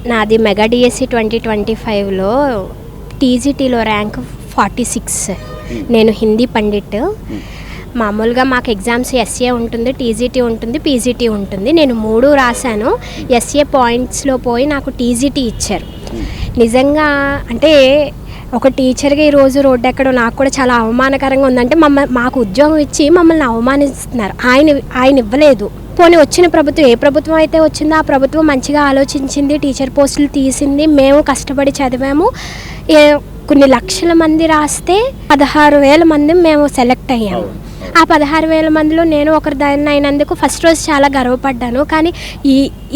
నాది mega DSC 2025లో టీజీటీలో rank 46. నేను హిందీ పండిట్. మామూలుగా మాకు ఎగ్జామ్స్ ఎస్ఏ ఉంటుంది, టీజీటీ ఉంటుంది, పీజీటీ ఉంటుంది. నేను 3 రాశాను. ఎస్ఏ పాయింట్స్లో పోయి నాకు టీజీటీ ఇచ్చారు. నిజంగా అంటే ఒక టీచర్గా ఈరోజు రోడ్డు ఎక్కడో నాకు కూడా చాలా అవమానకరంగా ఉందంటే మాకు ఉద్యోగం ఇచ్చి మమ్మల్ని అవమానిస్తున్నారు. ఆయన ఇవ్వలేదు. పోనీ వచ్చిన ప్రభుత్వం ఏ ప్రభుత్వం అయితే వచ్చిందో ఆ ప్రభుత్వం మంచిగా ఆలోచించింది, టీచర్ పోస్టులు తీసింది. మేము కష్టపడి చదివాము. కొన్ని లక్షల మంది రాస్తే 16,000 మంది మేము సెలెక్ట్ అయ్యాము. ఆ 16,000 మందిలో నేను ఒకరిదాన్ని అయినందుకు ఫస్ట్ రోజు చాలా గర్వపడ్డాను. కానీ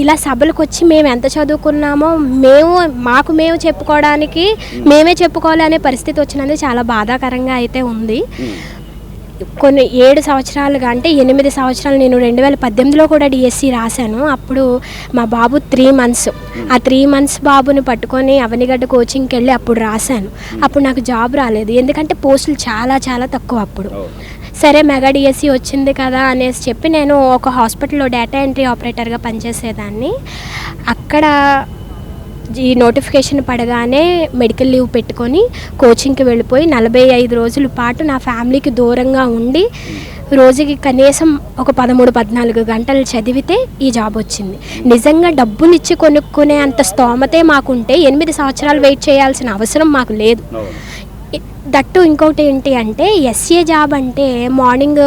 ఇలా సభలకు వచ్చి మేము ఎంత చదువుకున్నామో మేము చెప్పుకోవడానికి మేమే చెప్పుకోవాలి అనే పరిస్థితి వచ్చినందుకు చాలా బాధాకరంగా అయితే ఉంది. కొన్ని 7 సంవత్సరాలుగా అంటే 8 సంవత్సరాలు నేను 2018లో కూడా డిఎస్సి రాశాను. అప్పుడు మా బాబు 3 months. ఆ 3 months బాబుని పట్టుకొని అవనిగడ్డ కోచింగ్కి వెళ్ళి అప్పుడు రాశాను. అప్పుడు నాకు జాబ్ రాలేదు, ఎందుకంటే పోస్టులు చాలా చాలా తక్కువ అప్పుడు. సరే మెగా డిఎస్సి వచ్చింది కదా అనేసి చెప్పి నేను ఒక హాస్పిటల్లో డేటా ఎంట్రీ ఆపరేటర్గా పనిచేసేదాన్ని. అక్కడ ఈ నోటిఫికేషన్ పడగానే మెడికల్ లీవ్ పెట్టుకొని కోచింగ్కి వెళ్ళిపోయి 45 రోజుల పాటు నా ఫ్యామిలీకి దూరంగా ఉండి రోజుకి కనీసం ఒక 13-14 గంటలు చదివితే ఈ జాబ్ వచ్చింది. నిజంగా డబ్బులు ఇచ్చి కొనుక్కునే అంత స్తోమతే మాకుంటే 8 సంవత్సరాలు వెయిట్ చేయాల్సిన అవసరం మాకు లేదు. దట్టు ఇంకొకటి ఏంటి అంటే ఎస్ఏ జాబ్ అంటే మార్నింగ్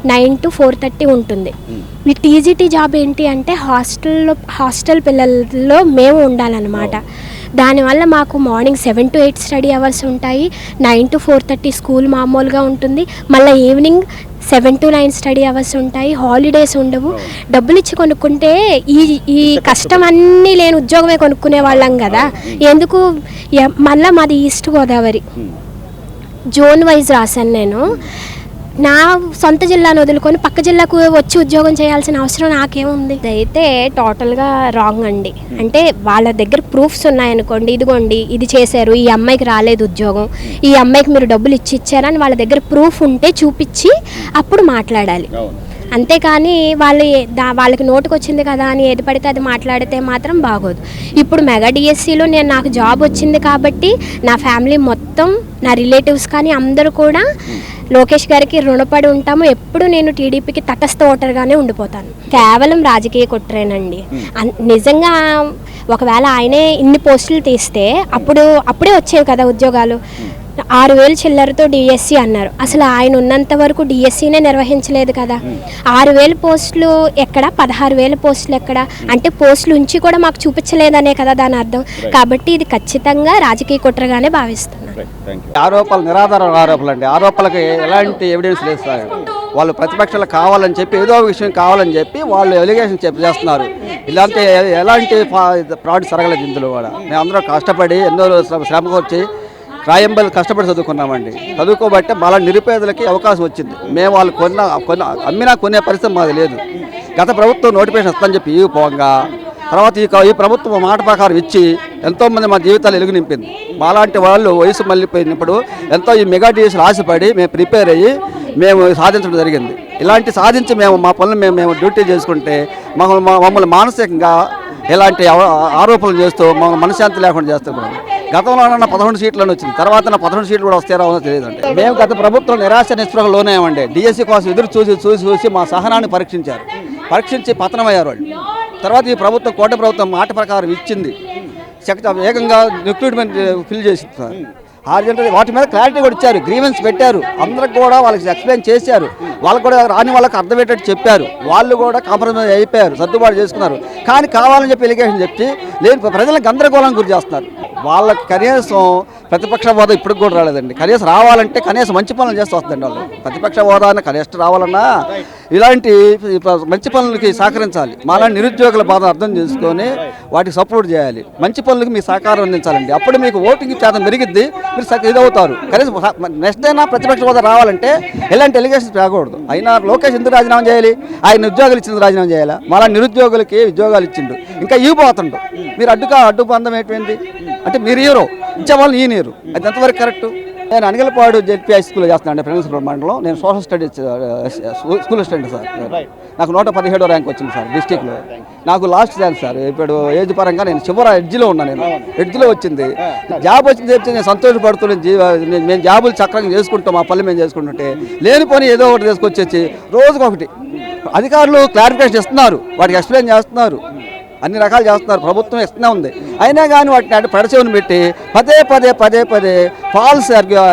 9 to 4:30 ఉంటుంది. ఈ టీజీటీ జాబ్ ఏంటి అంటే హాస్టల్ పిల్లల్లో మేము ఉండాలన్నమాట. దానివల్ల మాకు మార్నింగ్ 7 to 8 స్టడీ అవర్స్ ఉంటాయి, 9 to 4:30 స్కూల్ మామూలుగా ఉంటుంది, మళ్ళీ ఈవినింగ్ 7 to 9 స్టడీ అవర్స్ ఉంటాయి, హాలిడేస్ ఉండవు. డబ్బులు ఇచ్చి కొనుక్కుంటే ఈ కష్టం అన్నీ లేని ఉద్యోగమే కొనుక్కునే వాళ్ళం కదా. ఎందుకు మళ్ళీ మాది ఈస్ట్ గోదావరి, జోన్ వైజ్ రాశాను నేను. నా సొంత జిల్లాను వదులుకొని పక్క జిల్లాకు వచ్చి ఉద్యోగం చేయాల్సిన అవసరం నాకేముంది? అయితే టోటల్గా రాంగ్ అండి. అంటే వాళ్ళ దగ్గర ప్రూఫ్స్ ఉన్నాయనుకోండి, ఇదిగోండి ఇది చేశారు, ఈ అమ్మాయికి రాలేదు ఉద్యోగం, ఈ అమ్మాయికి మీరు డబ్బులు ఇచ్చారని వాళ్ళ దగ్గర ప్రూఫ్ ఉంటే చూపించి అప్పుడు మాట్లాడాలి. అంతేకాని వాళ్ళకి నోటుకు వచ్చింది కదా అని ఏది పడితే అది మాట్లాడితే మాత్రం బాగోదు. ఇప్పుడు మెగా డిఎస్సిలో నాకు జాబ్ వచ్చింది కాబట్టి నా ఫ్యామిలీ మొత్తం, నా రిలేటివ్స్ కానీ అందరూ కూడా లోకేష్ గారికి రుణపడి ఉంటాము. ఎప్పుడు నేను టీడీపీకి తటస్థ ఓటర్గానే ఉండిపోతాను. కేవలం రాజకీయ కుట్రేనండి. నిజంగా ఒకవేళ ఆయనే ఇన్ని పోస్టులు తీస్తే అప్పుడే వచ్చేవి కదా ఉద్యోగాలు. 6,000 చిల్లరతో డిఎస్సి అన్నారు. అసలు ఆయన ఉన్నంత వరకు డిఎస్సినే నిర్వహించలేదు కదా. 6,000 పోస్టులు ఎక్కడ, 16,000 పోస్టులు ఎక్కడ అంటే పోస్టులు ఉంచి కూడా మాకు చూపించలేదనే కదా దాని అర్థం. కాబట్టి ఇది ఖచ్చితంగా రాజకీయ కుట్రగానే భావిస్తున్నాను. ఆరోపణలు నిరాధార ఆరోపణలు అండి. ఆరోపణలకు ఎలాంటి ఎవిడెన్స్ లేదు సార్. వాళ్ళు ప్రతిపక్షాలు కావాలని చెప్పి ఏదో ఒక విషయం కావాలని చెప్పి వాళ్ళు ఎలిగేషన్ చేస్తున్నారు. ఇలాంటి ఎలాంటి ఫ్రాడ్ జరగలేదు ఇందులో కూడా. మేము అందరూ కష్టపడి ఎన్నో శ్రమకు వచ్చి రాయంబల్ కష్టపడి చదువుకున్నామండి. చదువుకోబట్టే మళ్ళీ నిరుపేదలకి అవకాశం వచ్చింది. మేము వాళ్ళు అమ్మినా కొనే పరిస్థితి మాది లేదు. గత ప్రభుత్వం నోటిఫికేషన్ ఇస్తుందని చెప్పి పోగా తర్వాత ఈ ప్రభుత్వం మాట ప్రకారం ఇచ్చి ఎంతోమంది మా జీవితాలు వెలుగు నింపింది. మాలాంటి వాళ్ళు వయసు మళ్ళీపోయినప్పుడు ఎంతో ఈ మెగా డిఎస్సిలో ఆశపడి మేము ప్రిపేర్ అయ్యి మేము సాధించడం జరిగింది. ఇలాంటి సాధించి మా పనులు మేము డ్యూటీ చేసుకుంటే మమ్మల్ని మానసికంగా ఎలాంటి ఆరోపణలు చేస్తూ మమ్మల్ని మనశ్శాంతి లేకుండా చేస్తున్నాం. గతంలో 11 సీట్లను వచ్చింది, తర్వాత 11 సీట్లు కూడా వస్తారో తెలియదండి. మేము గత ప్రభుత్వం నిరాశ నిస్పృహకు లోనేమండి. డిఎస్సి కోసం ఎదురు చూసి మా సహనాన్ని పరీక్షించి పతనమయ్యారు వాళ్ళు. తర్వాత ఈ ప్రభుత్వం కోట ప్రభుత్వం మాట ప్రకారం ఇచ్చింది, వేగంగా రిక్రూట్మెంట్ ఫిల్ చేసి వాటి మీద క్లారిటీ కూడా ఇచ్చారు, గ్రీవెన్స్ పెట్టారు, అందరికి కూడా వాళ్ళకి ఎక్స్ప్లెయిన్ చేశారు, వాళ్ళకు కూడా రాని వాళ్ళకి అర్థమయ్యేటట్టు చెప్పారు. వాళ్ళు కూడా కాంప్రమైజ్ అయిపోయారు, సర్దుబాటు చేసుకున్నారు. కానీ కావాలని చెప్పి ఎలిగేషన్ చెప్పి లేని ప్రజలకు గందరగోళం గురి చేస్తున్నారు. వాళ్ళకి కనీసం ప్రతిపక్ష హోదా ఇప్పటికి కూడా రాలేదండి. కనీసం రావాలంటే కనీసం మంచి పనులు చేస్తూ వస్తుందండి. వాళ్ళు ప్రతిపక్ష హోదా కనీసం రావాలన్నా ఇలాంటి మంచి పనులకి సహకరించాలి. మాలాంటి నిరుద్యోగుల బాధ అర్థం చేసుకొని వాటికి సపోర్ట్ చేయాలి. మంచి పనులకి మీ సహకారం అందించాలండి. అప్పుడు మీకు ఓటింగ్ శాతం పెరిగిద్ది, మీరు ఇదవుతారు. కనీసం నెక్స్ట్ అయినా ప్రతిపక్ష హోదా రావాలంటే ఎలాంటి ఎలిగేషన్స్ రాకూడదు. అయినా లోకేష్ ఎందుకు రాజీనామా చేయాలి? ఆయన ఉద్యోగాలు ఇచ్చింది రాజీనామా చేయాలా? మళ్ళీ నిరుద్యోగులకి ఉద్యోగాలు ఇచ్చిండు, ఇంకా ఇవ్వబోతుండు. మీరు అడ్డు బంధం ఏంటి అంటే మీరు ఇయ్యరు, ఇచ్చే వాళ్ళు ఈయనరు. అది ఎంతవరకు కరెక్టు? నేను అనగలపాడు జెడ్పీ హై స్కూల్లో చేస్తున్నాను ప్రిన్సిపల్ మండలం. నేను social studies school student sir. నాకు 117వ ర్యాంక్ వచ్చింది సార్ డిస్టిక్లో. నాకు లాస్ట్ ర్యాంక్ సార్. ఇప్పుడు ఏజ్ పరంగా నేను చివరి ఎడ్జ్లో ఉన్నాను. నేను ఎడ్జ్లో వచ్చింది జాబ్ వచ్చింది చెప్తే నేను సంతోషపడుతున్నాను. మేము జాబులు చక్రంగా చేసుకుంటాం, మా పల్లె మేము చేసుకుంటుంటే లేనిపోని ఏదో ఒకటి తీసుకొచ్చేసి రోజుకొకటి అధికారులు క్లారిఫికేషన్ ఇస్తున్నారు, వాటికి ఎక్స్ప్లెయిన్ చేస్తున్నారు, అన్ని రకాలు చేస్తున్నారు, ప్రభుత్వం ఇస్తూనే ఉంది. అయినా కానీ వాటిని అంటే పెడచెవిని పెట్టి పదే పదే ఫాల్స్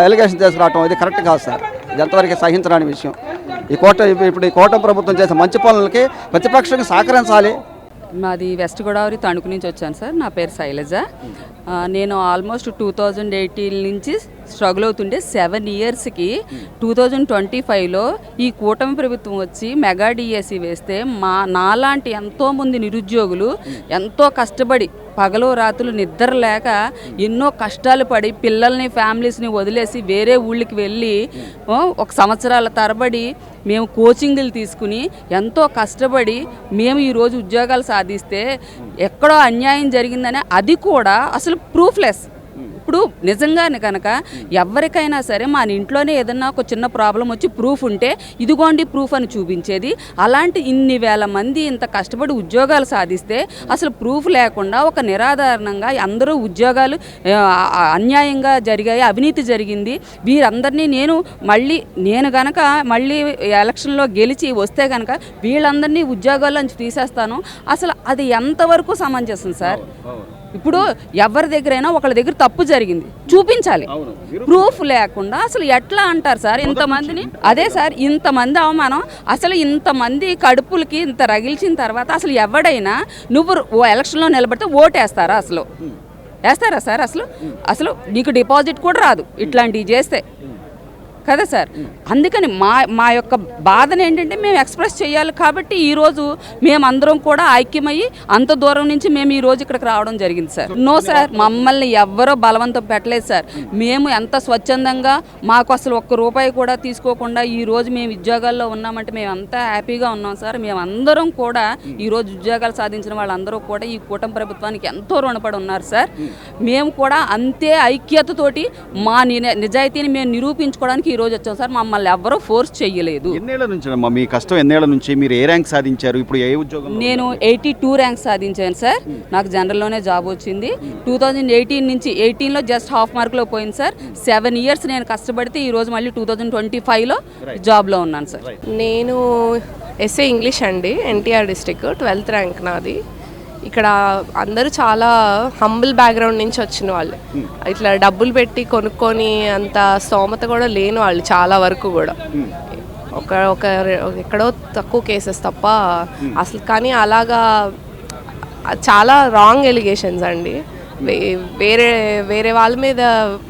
ఎలిగేషన్ తీసుకురావటం ఇది కరెక్ట్ కాదు సార్. ఇది ఎంతవరకు సహించరాని విషయం. ఇప్పుడు ఈ కూటమి ప్రభుత్వం చేసే మంచి పనులకి ప్రతిపక్షంగా సహకరించాలి. మాది వెస్ట్ గోదావరి తణుకు నుంచి వచ్చాను సార్. నా పేరు శైలజ. నేను ఆల్మోస్ట్ 2018 నుంచి స్ట్రగుల్ అవుతుంటే 7 ఇయర్స్కి 2025లో ఈ కూటమి ప్రభుత్వం వచ్చి మెగా డిఎస్సి వేస్తే నాలాంటి ఎంతోమంది నిరుద్యోగులు ఎంతో కష్టపడి పగలు రాత్రులు నిద్ర లేక ఎన్నో కష్టాలు పడి పిల్లల్ని ఫ్యామిలీస్ని వదిలేసి వేరే ఊళ్ళకి వెళ్ళి ఒక సంవత్సరాల తరబడి మేము కోచింగ్లు తీసుకుని ఎంతో కష్టపడి మేము ఈరోజు ఉద్యోగాలు సాధిస్తే ఎక్కడో అన్యాయం జరిగిందని అది కూడా అసలు ప్రూఫ్లెస్. ఇప్పుడు నిజంగానే కనుక ఎవరికైనా సరే మన ఇంట్లోనే ఏదన్నా ఒక చిన్న ప్రాబ్లం వచ్చి ప్రూఫ్ ఉంటే ఇదిగోండి ప్రూఫ్ అని చూపించేది. అలాంటి ఇన్ని వేల మంది ఇంత కష్టపడి ఉద్యోగాలు సాధిస్తే అసలు ప్రూఫ్ లేకుండా ఒక నిరాధారణంగా అందరూ ఉద్యోగాలు అన్యాయంగా జరిగాయి, అవినీతి జరిగింది. వీరందరినీ నేను గనక మళ్ళీ ఎలక్షన్లో గెలిచి వస్తే కనుక వీళ్ళందరినీ ఉద్యోగాల్లోంచి తీసేస్తాను. అసలు అది ఎంతవరకు సమంజసం సార్? ఇప్పుడు ఎవరి దగ్గరైనా ఒకళ్ళ దగ్గర తప్పు జరిగింది చూపించాలి, ప్రూఫ్ లేకుండా అసలు ఎట్లా అంటారు సార్ ఇంతమందిని? అదే సార్, ఇంతమంది అవమానం. అసలు ఇంతమంది కడుపులకి ఇంత రగిల్చిన తర్వాత అసలు ఎవడైనా నువ్వు ఎలక్షన్లో నిలబడితే ఓటేస్తారా? అసలు వేస్తారా సార్? అసలు నీకు డిపాజిట్ కూడా రాదు ఇట్లాంటివి చేస్తే కదా సార్. అందుకని మా యొక్క బాధను ఏంటంటే మేము ఎక్స్ప్రెస్ చేయాలి కాబట్టి ఈరోజు మేమందరం కూడా ఐక్యమయ్యి అంత దూరం నుంచి మేము ఈరోజు ఇక్కడికి రావడం జరిగింది సార్. నో సార్, మమ్మల్ని ఎవ్వరో బలవంతం పెట్టలేదు సార్. మేము ఎంత స్వచ్ఛందంగా మాకు అసలు ఒక్క రూపాయి కూడా తీసుకోకుండా ఈరోజు మేము ఉద్యోగాల్లో ఉన్నామంటే మేము అంతా హ్యాపీగా ఉన్నాం సార్. మేమందరం కూడా ఈరోజు ఉద్యోగాలు సాధించిన వాళ్ళందరూ కూడా ఈ కూటమి ప్రభుత్వానికి ఎంతో రుణపడి ఉన్నారు సార్. మేము కూడా అంతే ఐక్యతతోటి మా నిజాయితీని మేము నిరూపించుకోవడానికి ఈరోజు వచ్చాం సార్. మమ్మల్ని ఎవరో ఫోర్స్ చేయలేదు. ఎన్నేళ్ల నుంచి మీ కష్టం? ఎన్నేళ్ల నుంచి మీరు ఏ ర్యాంక్ సాధించారు? ఇప్పుడు ఏ ఉద్యోగం? నేను 82 ర్యాంక్ సాధించాను సార్. నాకు జనరల్లోనే జాబ్ వచ్చింది. 2018 నుంచి 18లో జస్ట్ హాఫ్ మార్క్లో పోయింది సార్. 7 ఇయర్స్ నేను కష్టపడితే ఈరోజు మళ్ళీ 2025లో జాబ్లో ఉన్నాను సార్. నేను ఎస్ఏ ఇంగ్లీష్ అండి, ఎన్టీఆర్ డిస్టిక్, 12th ర్యాంక్ నాది. ఇక్కడ అందరూ చాలా హంబుల్ బ్యాక్గ్రౌండ్ నుంచి వచ్చిన వాళ్ళు, ఇట్లా డబ్బులు పెట్టి కొనుక్కొని అంత స్తోమత కూడా లేని వాళ్ళు చాలా వరకు కూడా. ఒక ఎక్కడో తక్కువ కేసెస్ తప్ప అసలు. కానీ అలాగా చాలా రాంగ్ ఎలిగేషన్స్ అండి. వేరే వాళ్ళ మీద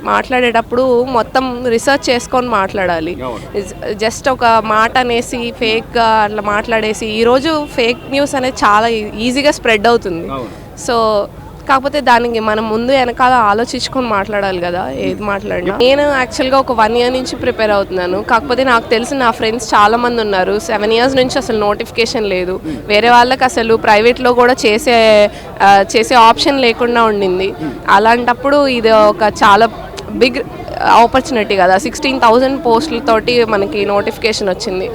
మాట్లాడేటప్పుడు మొత్తం రీసెర్చ్ చేసుకొని మాట్లాడాలి. జస్ట్ ఒక మాట అనేసి ఫేక్గా అట్లా మాట్లాడేసి ఈరోజు ఫేక్ న్యూస్ అనేది చాలా ఈజీగా స్ప్రెడ్ అవుతుంది. సో కాకపోతే దానికి మనం ముందు వెనకాల ఆలోచించుకొని మాట్లాడాలి కదా ఏది మాట్లాడినా. నేను యాక్చువల్గా ఒక 1 year నుంచి ప్రిపేర్ అవుతున్నాను. కాకపోతే నాకు తెలిసి నా ఫ్రెండ్స్ చాలామంది ఉన్నారు 7 years నుంచి అసలు నోటిఫికేషన్ లేదు. వేరే వాళ్ళకి అసలు ప్రైవేట్లో కూడా చేసే ఆప్షన్ లేకుండా ఉండింది. అలాంటప్పుడు ఇది ఒక చాలా బిగ్ ఆపర్చునిటీ కదా. 16,000 పోస్టులతోటి మనకి నోటిఫికేషన్ వచ్చింది.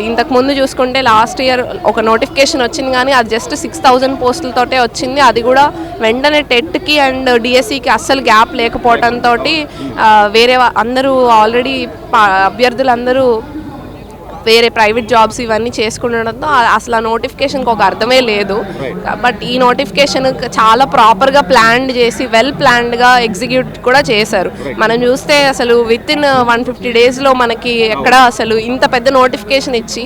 ఇంతకుముందు చూసుకుంటే లాస్ట్ ఇయర్ ఒక నోటిఫికేషన్ వచ్చింది కానీ అది జస్ట్ 6,000 పోస్టులతోటే వచ్చింది. అది కూడా వెంటనే టెట్కి అండ్ డిఎస్సికి అస్సలు గ్యాప్ లేకపోవడంతో వేరే అందరూ ఆల్రెడీ అభ్యర్థులందరూ వేరే ప్రైవేట్ జాబ్స్ ఇవన్నీ చేసుకుండడంతో అసలు ఆ నోటిఫికేషన్కి ఒక అర్థమే లేదు. బట్ ఈ నోటిఫికేషన్ చాలా ప్రాపర్గా ప్లాన్ చేసి వెల్ ప్లాన్డ్గా ఎగ్జిక్యూట్ కూడా చేశారు. మనం చూస్తే అసలు వితిన్ 150 daysలో మనకి ఎక్కడ అసలు ఇంత పెద్ద నోటిఫికేషన్ ఇచ్చి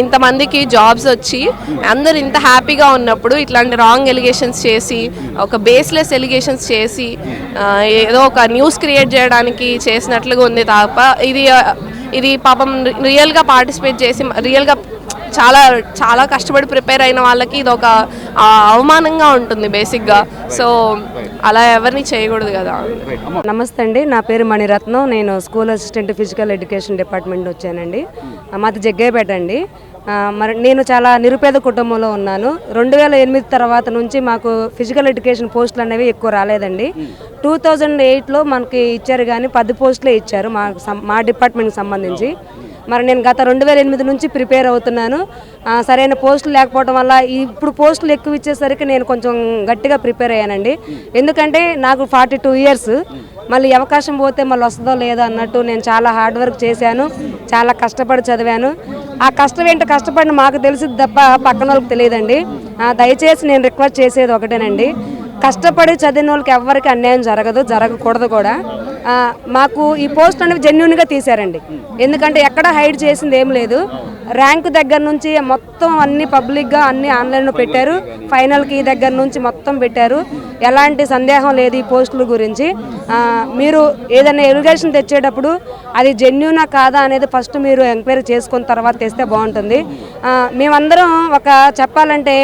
ఇంతమందికి జాబ్స్ వచ్చి అందరు ఇంత హ్యాపీగా ఉన్నప్పుడు ఇట్లాంటి రాంగ్ ఎలిగేషన్స్ చేసి ఒక బేస్లెస్ ఎలిగేషన్స్ చేసి ఏదో ఒక న్యూస్ క్రియేట్ చేయడానికి చేసినట్లుగా ఉంది తప్ప ఇది పాపం రియల్గా పార్టిసిపేట్ చేసి రియల్గా చాలా చాలా కష్టపడి ప్రిపేర్ అయిన వాళ్ళకి ఇది ఒక అవమానంగా ఉంటుంది బేసిక్గా. సో అలా ఎవరిని చేయకూడదు కదా. నమస్తే అండి, నా పేరు మణిరత్నం. నేను school assistant physical education department వచ్చానండి. మాది జగ్గయ్యపేట అండి. మరి నేను చాలా నిరుపేద కుటుంబంలో ఉన్నాను. 2008 తర్వాత నుంచి మాకు ఫిజికల్ ఎడ్యుకేషన్ పోస్టులు అనేవి ఎక్కువ రాలేదండి. 2008లో మనకి ఇచ్చారు కానీ 10 పోస్టులే ఇచ్చారు మా డిపార్ట్మెంట్కి సంబంధించి. మరి నేను గత 2008 నుంచి ప్రిపేర్ అవుతున్నాను. సరైన పోస్టులు లేకపోవడం వల్ల ఇప్పుడు పోస్టులు ఎక్కువ ఇచ్చేసరికి నేను కొంచెం గట్టిగా ప్రిపేర్ అయ్యానండి. ఎందుకంటే నాకు 42 ఇయర్స్, మళ్ళీ అవకాశం పోతే మళ్ళీ వస్తుందో లేదో అన్నట్టు నేను చాలా హార్డ్ వర్క్ చేశాను, చాలా కష్టపడి చదివాను. ఆ కష్టం ఏంటో కష్టపడిన మాకు తెలిసింది తప్ప పక్కన వాళ్ళకి తెలియదండి. దయచేసి నేను రిక్వెస్ట్ చేసేది ఒకటేనండి, కష్టపడి చదివిన వాళ్ళకి ఎవరికి అన్యాయం జరగకూడదు కూడా. మాకు ఈ పోస్ట్ అనేవి జెన్యూన్గా తీశారండి. ఎందుకంటే ఎక్కడ హైడ్ చేసింది ఏం లేదు. ర్యాంకు దగ్గర నుంచి మొత్తం అన్ని పబ్లిక్గా అన్ని ఆన్లైన్లో పెట్టారు. ఫైనల్కి దగ్గర నుంచి మొత్తం పెట్టారు. ఎలాంటి సందేహం లేదు ఈ పోస్టుల గురించి. మీరు ఏదైనా ఎలిగేషన్ తెచ్చేటప్పుడు అది జెన్యూనా కాదా అనేది ఫస్ట్ మీరు ఎంక్వైరీ చేసుకున్న తర్వాత తెస్తే బాగుంటుంది. మేమందరం చెప్పాలంటే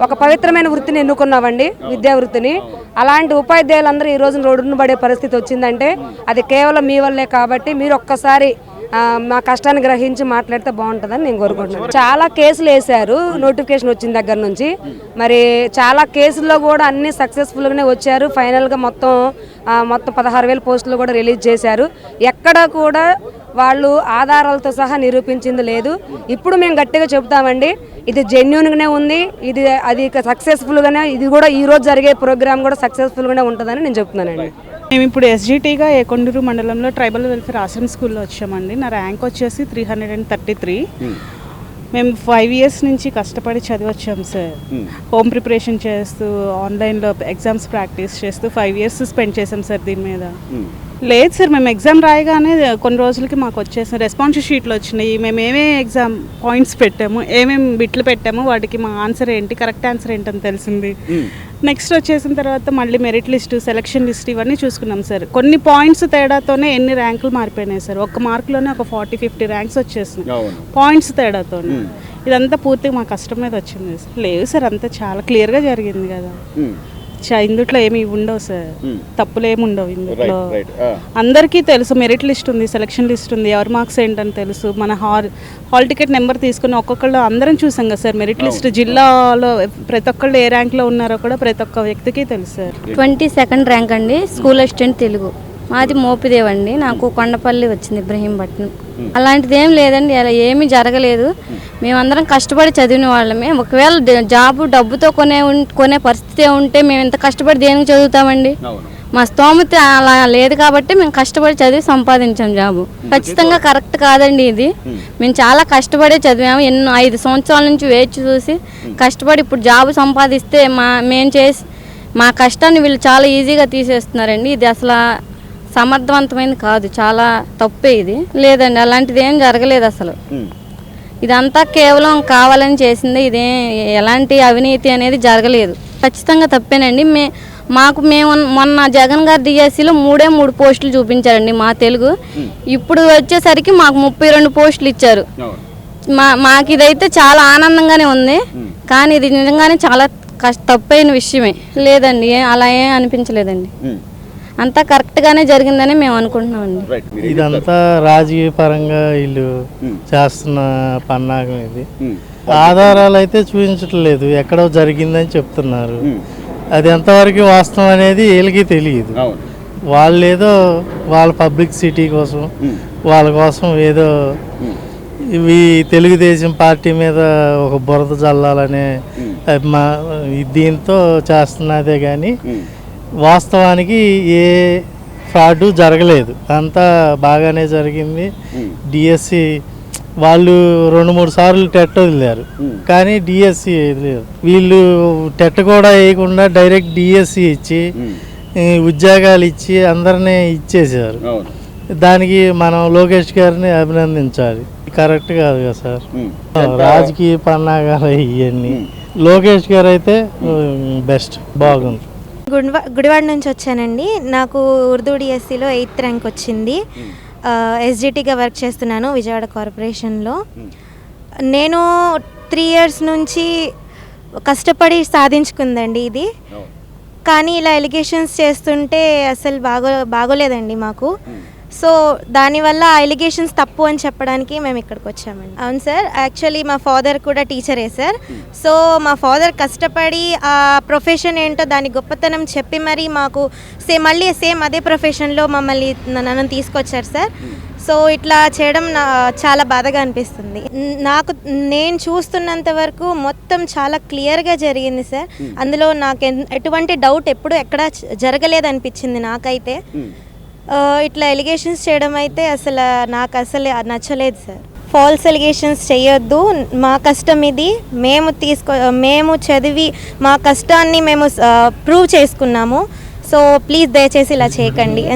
ఒక పవిత్రమైన వృత్తిని ఎన్నుకున్నామండి, విద్యా వృత్తిని. అలాంటి ఉపాధ్యాయులందరూ ఈ రోజున రోడ్డున పడే పరిస్థితి వచ్చిందంటే అది కేవలం మీ వల్లే. కాబట్టి మీరు ఒక్కసారి మా కష్టాన్ని గ్రహించి మాట్లాడితే బాగుంటుందని నేను కోరుకుంటున్నాను. చాలా కేసులు వేశారు నోటిఫికేషన్ వచ్చిన దగ్గర నుంచి. మరి చాలా కేసుల్లో కూడా అన్ని సక్సెస్ఫుల్గానే వచ్చారు. ఫైనల్గా మొత్తం 16,000 పోస్టులు కూడా రిలీజ్ చేశారు. ఎక్కడ కూడా వాళ్ళు ఆధారాలతో సహా నిరూపించింది లేదు. ఇప్పుడు మేము గట్టిగా చెబుతామండి, ఇది జెన్యూన్గానే ఉంది, అది సక్సెస్ఫుల్గానే, ఇది కూడా ఈరోజు జరిగే ప్రోగ్రామ్ కూడా సక్సెస్ఫుల్గానే ఉంటుందని నేను చెప్తున్నానండి. మేము ఇప్పుడు ఎస్జిటిగా ఏకొండూరు మండలంలో ట్రైబల్ వెల్ఫేర్ ఆశ్రమ్ స్కూల్లో వచ్చామండి. నా ర్యాంక్ వచ్చేసి 333. మేము 5 ఇయర్స్ నుంచి కష్టపడి చదివచ్చాం సార్. హోమ్ ప్రిపరేషన్ చేస్తూ ఆన్లైన్లో ఎగ్జామ్స్ ప్రాక్టీస్ చేస్తూ 5 ఇయర్స్ స్పెండ్ చేసాం సార్ దీని మీద. లేదు సార్, మేము ఎగ్జామ్ రాయగానే కొన్ని రోజులకి మాకు వచ్చేసాం రెస్పాన్స్ షీట్లు వచ్చినాయి. మేము ఏమేమి ఎగ్జామ్ పాయింట్స్ పెట్టాము, ఏమేమి బిట్లు పెట్టాము, వాటికి మా ఆన్సర్ ఏంటి, కరెక్ట్ ఆన్సర్ ఏంటని తెలిసింది. నెక్స్ట్ వచ్చేసిన తర్వాత మళ్ళీ మెరిట్ లిస్ట్, సెలక్షన్ లిస్ట్ ఇవన్నీ చూసుకున్నాం సార్. కొన్ని పాయింట్స్ తేడాతోనే ఎన్ని ర్యాంకులు మారిపోయినాయి సార్. ఒక్క మార్కులోనే ఒక 40-50 ర్యాంక్స్ వచ్చేసినాయి పాయింట్స్ తేడాతోనే. ఇదంతా పూర్తిగా మా కష్టం మీద వచ్చింది సార్. లేదు సార్, అంతా చాలా క్లియర్గా జరిగింది కదా. ఇందుట్లో ఏమి ఉండవు సార్, తప్పులు ఏమి ఉండవు ఇందులో. అందరికీ తెలుసు మెరిట్ లిస్ట్ ఉంది, సెలక్షన్ లిస్ట్ ఉంది, ఎవరి మార్క్స్ ఏంటని తెలుసు. మన హాల్ టికెట్ నెంబర్ తీసుకుని ఒక్కొక్కళ్ళు అందరం చూసాం కదా సార్. మెరిట్ లిస్ట్ జిల్లాలో ప్రతి ఒక్కళ్ళు ఏ ర్యాంక్లో ఉన్నారో కూడా ప్రతి ఒక్క వ్యక్తికి తెలుసు సార్. 22nd ర్యాంక్ అండి, స్కూల్ అసిస్టెంట్ తెలుగు. మాది మోపిదేవండి, నాకు కొండపల్లి వచ్చింది, ఇబ్రహీంపట్నం. అలాంటిది ఏం లేదండి, అలా ఏమీ జరగలేదు. మేమందరం కష్టపడి చదివిన వాళ్ళమే. ఒకవేళ జాబు డబ్బుతో కొనే పరిస్థితి ఉంటే మేము ఇంత కష్టపడి దేనికి చదువుతామండి? మా స్తోమత అలా లేదు కాబట్టి మేము కష్టపడి చదివి సంపాదించాం జాబు. ఖచ్చితంగా కరెక్ట్ కాదండి ఇది. మేము చాలా కష్టపడే చదివాము, 5 సంవత్సరాల నుంచి వేచి చూసి కష్టపడి ఇప్పుడు జాబు సంపాదిస్తే మా కష్టాన్ని వీళ్ళు చాలా ఈజీగా తీసేస్తున్నారండి. ఇది అసలు సమర్థవంతమైనది కాదు, చాలా తప్పే ఇది. లేదండి, అలాంటిది ఏం జరగలేదు అసలు. ఇదంతా కేవలం కావాలని చేసింది, ఇదే ఎలాంటి అవినీతి అనేది జరగలేదు. ఖచ్చితంగా తప్పేనండి. మేము మొన్న జగన్ గారి డిఎస్సిలో 3 పోస్టులు చూపించారండి మా తెలుగు. ఇప్పుడు వచ్చేసరికి మాకు 32 పోస్టులు ఇచ్చారు. మాకు ఇదైతే చాలా ఆనందంగానే ఉంది, కానీ ఇది నిజంగానే చాలా తప్పైన విషయమే. లేదండి, అలా ఏం అనిపించలేదండి. అంతా కరెక్ట్గానే జరిగిందని మేము అనుకుంటున్నామండి. ఇదంతా రాజకీయ పరంగా వీళ్ళు చేస్తున్న పన్నాగం ఇది. ఆధారాలు అయితే చూపించట్లేదు, ఎక్కడో జరిగిందని చెప్తున్నారు. అది ఎంతవరకు వాస్తవం అనేది వీళ్ళకి తెలియదు. వాళ్ళు ఏదో వాళ్ళ పబ్లిసిటీ కోసం, వాళ్ళ కోసం ఏదో ఇవి తెలుగుదేశం పార్టీ మీద ఒక బురద జల్లాలనే దీంతో చేస్తున్నదే కానీ వాస్తవానికి ఏ ఫ్రాడ్ జరగలేదు, అంతా బాగానే జరిగింది. డిఎస్సి వాళ్ళు 2-3 సార్లు టెట్ వదిలేరు, కానీ డిఎస్సి లేదు. వీళ్ళు టెట్ కూడా వేయకుండా డైరెక్ట్ డిఎస్సి ఇచ్చి ఉద్యోగాలు ఇచ్చి అందరినీ ఇచ్చేసారు. దానికి మనం లోకేష్ గారిని అభినందించాలి. కరెక్ట్ కాదు కదా సార్, రాజకీయ పన్నాగాలు ఇవన్నీ. లోకేష్ గారు అయితే బెస్ట్, బాగుంది. గుడివాడ నుంచి వచ్చానండి. నాకు ఉర్దూ డిఎస్సిలో 8th ర్యాంక్ వచ్చింది. ఎస్జిటిగా వర్క్ చేస్తున్నాను విజయవాడ కార్పొరేషన్లో. నేను 3 ఇయర్స్ నుంచి కష్టపడి సాధించుకుందండి ఇది. కానీ ఇలా ఎలిగేషన్స్ చేస్తుంటే అసలు బాగోలేదండి మాకు. సో దానివల్ల ఆ ఎలిగేషన్స్ తప్పు అని చెప్పడానికి మేము ఇక్కడికి వచ్చామండి. అవును సార్, యాక్చువల్లీ మా ఫాదర్ కూడా టీచరే సార్. సో మా ఫాదర్ కష్టపడి ఆ ప్రొఫెషన్ ఏంటో దాని గొప్పతనం చెప్పి మరీ మాకు మళ్ళీ సేమ్ అదే ప్రొఫెషన్లో నన్ను తీసుకొచ్చారు సార్. సో ఇట్లా చేయడం చాలా బాధగా అనిపిస్తుంది. నేను చూస్తున్నంత వరకు మొత్తం చాలా క్లియర్గా జరిగింది సార్. అందులో నాకు ఎటువంటి డౌట్ ఎప్పుడు ఎక్కడ జరగలేదు అనిపించింది నాకైతే. ఇట్లా ఎలిగేషన్స్ చేయడం అయితే నాకు అసలు నచ్చలేదు సార్. ఫాల్స్ ఎలిగేషన్స్ చేయొద్దు, మా కష్టం ఇది, మేము చదివి మా కష్టాన్ని మేము ప్రూవ్ చేసుకున్నాము. సో ప్లీజ్ దయచేసి ఇలా చేయకండి.